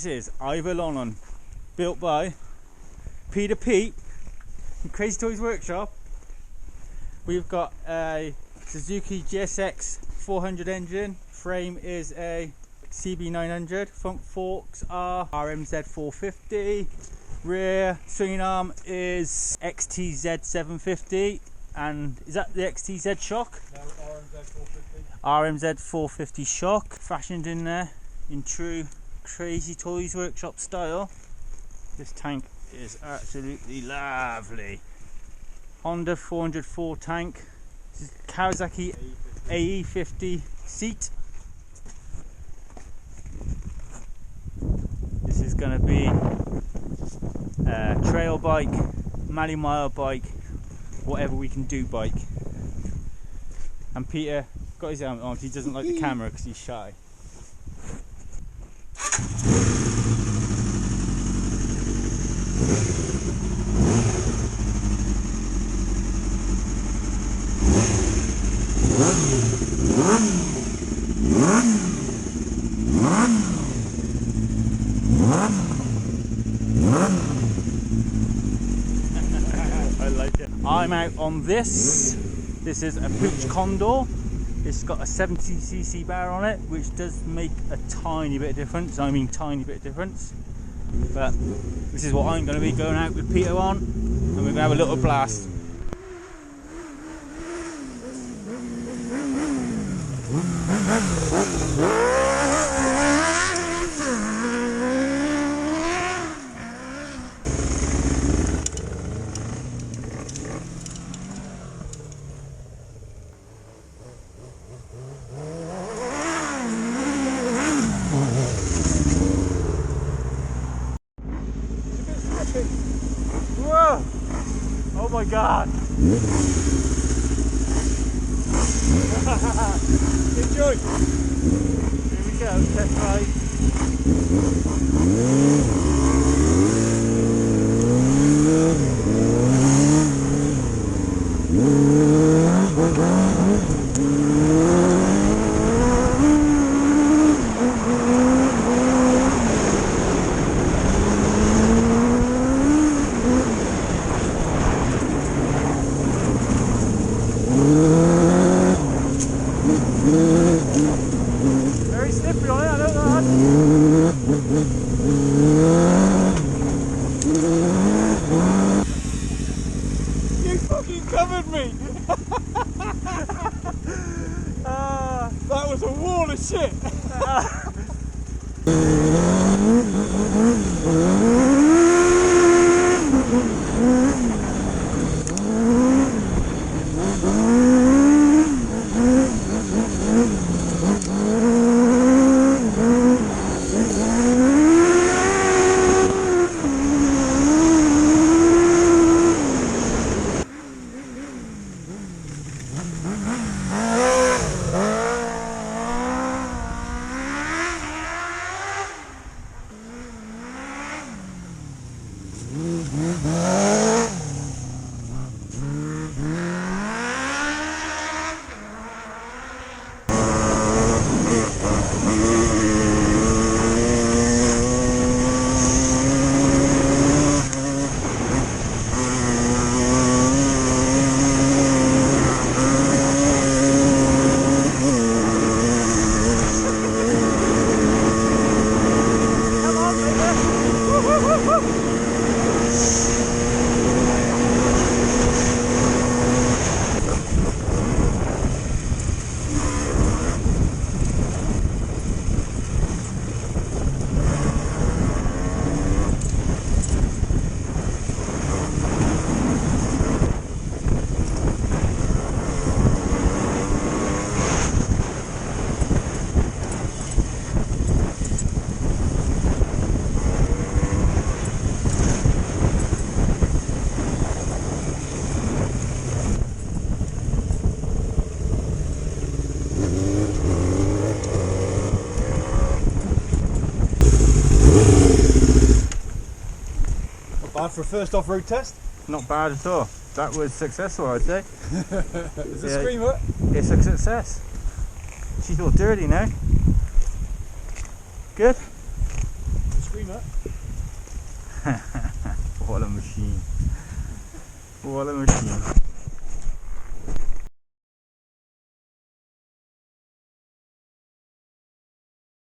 is Ivor, built by Peter Pete from Crazy Toys Workshop. We've got a Suzuki GSX 400 engine. Frame is a CB900. Front forks are RMZ 450. Rear swinging arm is XTZ 750. And is that the XTZ shock? No, RMZ 450. RMZ 450 shock. Fashioned in there in true Crazy Toys Workshop style. This tank is absolutely lovely. Honda 404 tank. This is Kawasaki AE50 seat. This is going to be a trail bike, mile mile bike, whatever we can do bike. And Peter got his helmet on. He doesn't like the camera because he's shy. I like it. I'm out on this. This is a Pooch Condor. It's got a 70cc bar on it, which does make a tiny bit of difference. I mean, tiny bit of difference. But this is what I'm going to be going out with Peter on, and we're going to have a little blast. Whoa! Oh my god! Enjoy! Here we go, test ride. Very slippery on it, I know that. You fucking covered me! That was a wall of shit! Bad for a first off-road test? Not bad at all. That was successful, I'd say. Is the screen work? It's a success. She's all dirty now. Good? Screamer. What a machine. What a machine.